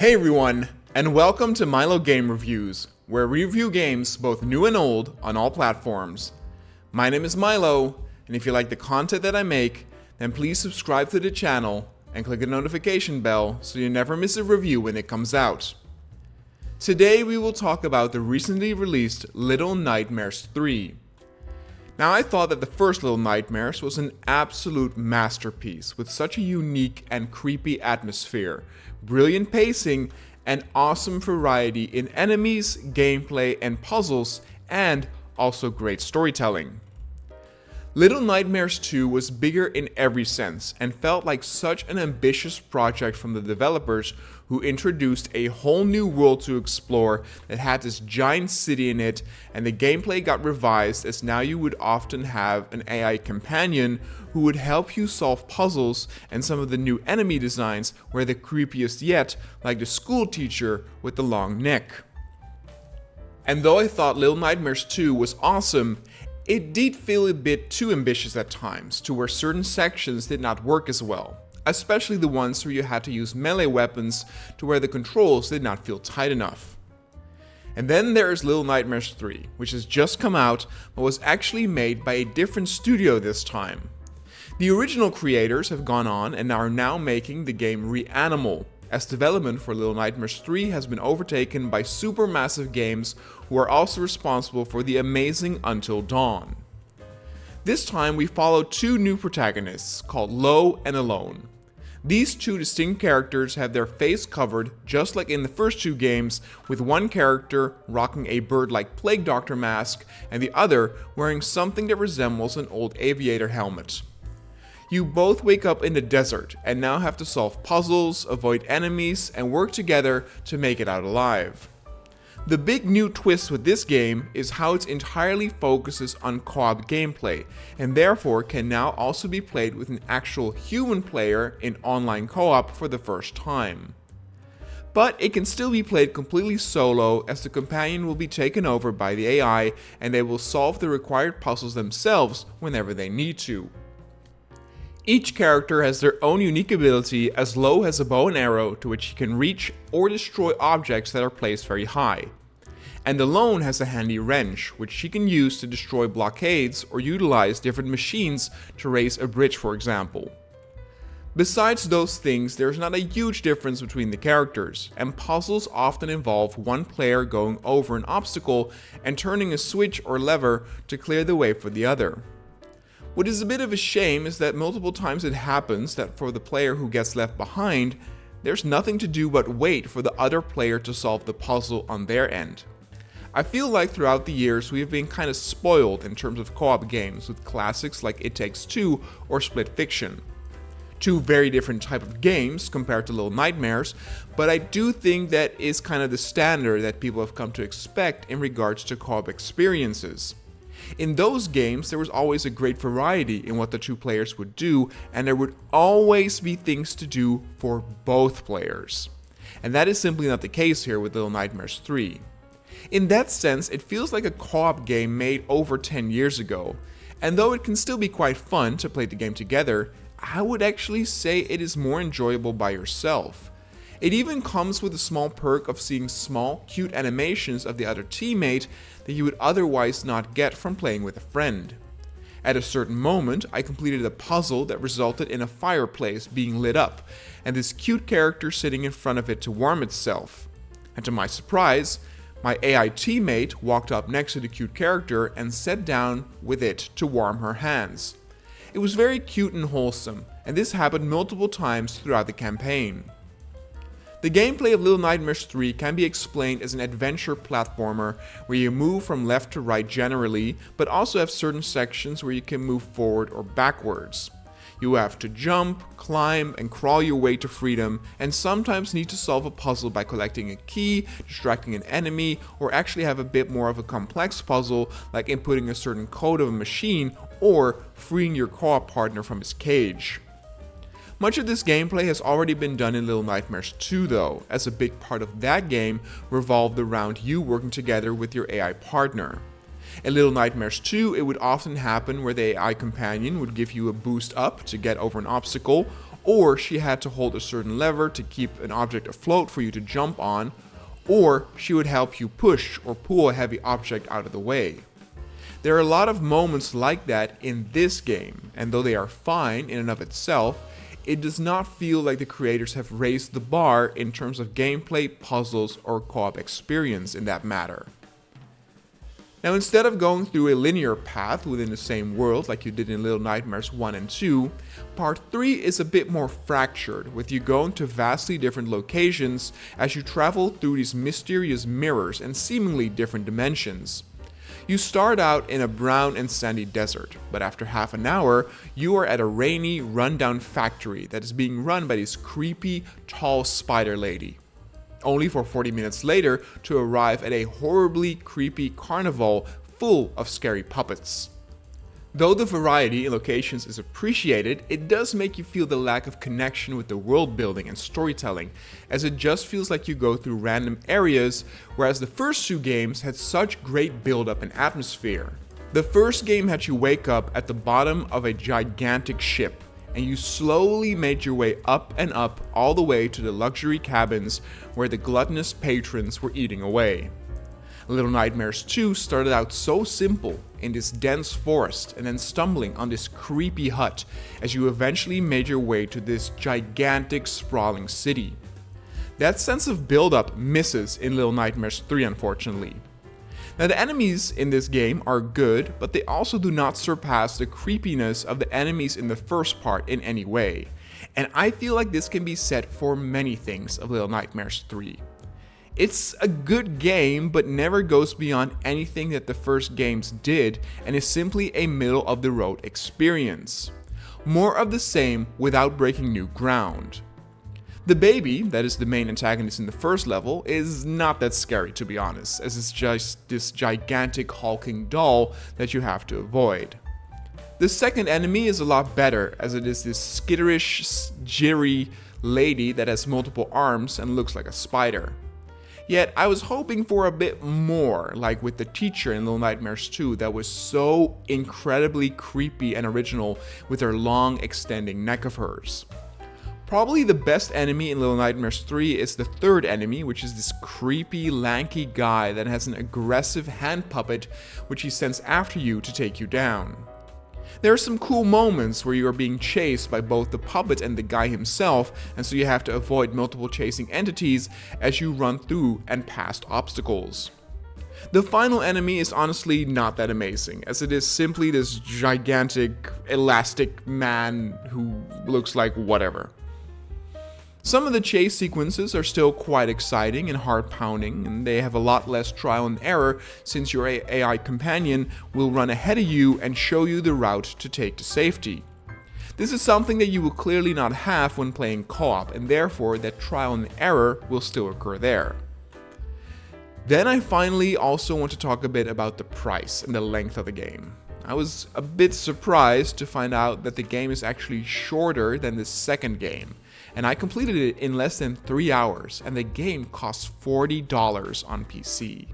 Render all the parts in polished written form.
Hey everyone, and welcome to Milo Game Reviews, where we review games both new and old on all platforms. My name is Milo, and if you like the content that I make, then please subscribe to the channel and click the notification bell so you never miss a review when it comes out. Today we will talk about the recently released Little Nightmares 3. Now, I thought that the first Little Nightmares was an absolute masterpiece with such a unique and creepy atmosphere, brilliant pacing, and awesome variety in enemies, gameplay, and puzzles, and also great storytelling. Little Nightmares 2 was bigger in every sense and felt like such an ambitious project from the developers who introduced a whole new world to explore that had this giant city in it, and the gameplay got revised as now you would often have an AI companion who would help you solve puzzles, and some of the new enemy designs were the creepiest yet, like the school teacher with the long neck. And though I thought Little Nightmares 2 was awesome, it did feel a bit too ambitious at times, to where certain sections did not work as well, especially the ones where you had to use melee weapons to where the controls did not feel tight enough. And then there is Little Nightmares 3, which has just come out but was actually made by a different studio this time. The original creators have gone on and are now making the game Reanimal, as development for Little Nightmares 3 has been overtaken by Supermassive Games, who are also responsible for the amazing Until Dawn. This time we follow two new protagonists called Low and Alone. These two distinct characters have their face covered just like in the first two games, with one character rocking a bird-like plague doctor mask and the other wearing something that resembles an old aviator helmet. You both wake up in the desert and now have to solve puzzles, avoid enemies, and work together to make it out alive. The big new twist with this game is how it entirely focuses on co-op gameplay, and therefore can now also be played with an actual human player in online co-op for the first time. But it can still be played completely solo, as the companion will be taken over by the AI and they will solve the required puzzles themselves whenever they need to. Each character has their own unique ability, as Low has a bow and arrow to which he can reach or destroy objects that are placed very high. And Alone has a handy wrench, which she can use to destroy blockades or utilize different machines to raise a bridge, for example. Besides those things, there's not a huge difference between the characters, and puzzles often involve one player going over an obstacle and turning a switch or lever to clear the way for the other. What is a bit of a shame is that multiple times it happens that for the player who gets left behind, there's nothing to do but wait for the other player to solve the puzzle on their end. I feel like throughout the years we have been kind of spoiled in terms of co-op games with classics like It Takes Two or Split Fiction. Two very different type of games compared to Little Nightmares, but I do think that is kind of the standard that people have come to expect in regards to co-op experiences. In those games, there was always a great variety in what the two players would do, and there would always be things to do for both players. And that is simply not the case here with Little Nightmares 3. In that sense, it feels like a co-op game made over 10 years ago, and though it can still be quite fun to play the game together, I would actually say it is more enjoyable by yourself. It even comes with a small perk of seeing small, cute animations of the other teammate that you would otherwise not get from playing with a friend. At a certain moment, I completed a puzzle that resulted in a fireplace being lit up, and this cute character sitting in front of it to warm itself. And to my surprise, my AI teammate walked up next to the cute character and sat down with it to warm her hands. It was very cute and wholesome, and this happened multiple times throughout the campaign. The gameplay of Little Nightmares 3 can be explained as an adventure platformer where you move from left to right generally, but also have certain sections where you can move forward or backwards. You have to jump, climb, and crawl your way to freedom, and sometimes need to solve a puzzle by collecting a key, distracting an enemy, or actually have a bit more of a complex puzzle like inputting a certain code of a machine or freeing your co-op partner from his cage. Much of this gameplay has already been done in Little Nightmares 2 though, as a big part of that game revolved around you working together with your AI partner. In Little Nightmares 2, it would often happen where the AI companion would give you a boost up to get over an obstacle, or she had to hold a certain lever to keep an object afloat for you to jump on, or she would help you push or pull a heavy object out of the way. There are a lot of moments like that in this game, and though they are fine in and of itself, it does not feel like the creators have raised the bar in terms of gameplay, puzzles, or co-op experience in that matter. Now, instead of going through a linear path within the same world like you did in Little Nightmares 1 and 2, Part 3 is a bit more fractured, with you going to vastly different locations as you travel through these mysterious mirrors and seemingly different dimensions. You start out in a brown and sandy desert, but after half an hour, you are at a rainy, rundown factory that is being run by this creepy, tall spider lady. Only for 40 minutes later to arrive at a horribly creepy carnival full of scary puppets. Though the variety in locations is appreciated, it does make you feel the lack of connection with the world building and storytelling, as it just feels like you go through random areas, whereas the first two games had such great build-up and atmosphere. The first game had you wake up at the bottom of a gigantic ship, and you slowly made your way up and up all the way to the luxury cabins where the gluttonous patrons were eating away. Little Nightmares 2 started out so simple in this dense forest and then stumbling on this creepy hut as you eventually made your way to this gigantic sprawling city. That sense of build-up misses in Little Nightmares 3, unfortunately. Now, the enemies in this game are good, but they also do not surpass the creepiness of the enemies in the first part in any way. And I feel like this can be said for many things of Little Nightmares 3. It's a good game, but never goes beyond anything that the first games did, and is simply a middle-of-the-road experience. More of the same without breaking new ground. The baby, that is the main antagonist in the first level, is not that scary, to be honest, as it's just this gigantic hulking doll that you have to avoid. The second enemy is a lot better, as it is this skitterish, jittery lady that has multiple arms and looks like a spider. Yet, I was hoping for a bit more, like with the teacher in Little Nightmares 2 that was so incredibly creepy and original with her long extending neck of hers. Probably the best enemy in Little Nightmares 3 is the third enemy, which is this creepy, lanky guy that has an aggressive hand puppet which he sends after you to take you down. There are some cool moments where you are being chased by both the puppet and the guy himself, and so you have to avoid multiple chasing entities as you run through and past obstacles. The final enemy is honestly not that amazing, as it is simply this gigantic, elastic man who looks like whatever. Some of the chase sequences are still quite exciting and heart-pounding, and they have a lot less trial and error since your AI companion will run ahead of you and show you the route to take to safety. This is something that you will clearly not have when playing co-op, and therefore that trial and error will still occur there. Then I finally also want to talk a bit about the price and the length of the game. I was a bit surprised to find out that the game is actually shorter than the second game, and I completed it in less than 3 hours, and the game costs $40 on PC.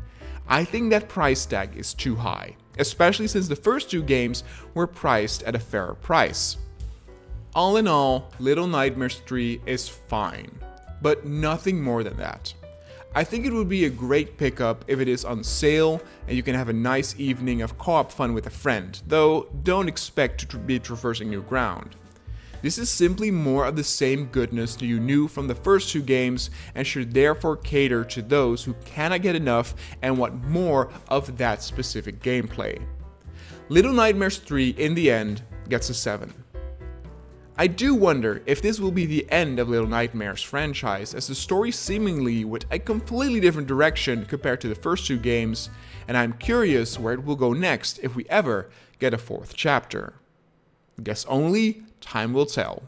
I think that price tag is too high, especially since the first two games were priced at a fairer price. All in all, Little Nightmares 3 is fine, but nothing more than that. I think it would be a great pickup if it is on sale and you can have a nice evening of co-op fun with a friend, though don't expect to be traversing new ground. This is simply more of the same goodness that you knew from the first two games and should therefore cater to those who cannot get enough and want more of that specific gameplay. Little Nightmares 3 in the end gets a 7. I do wonder if this will be the end of Little Nightmares franchise, as the story seemingly went a completely different direction compared to the first two games, and I'm curious where it will go next if we ever get a fourth chapter. Guess only time will tell.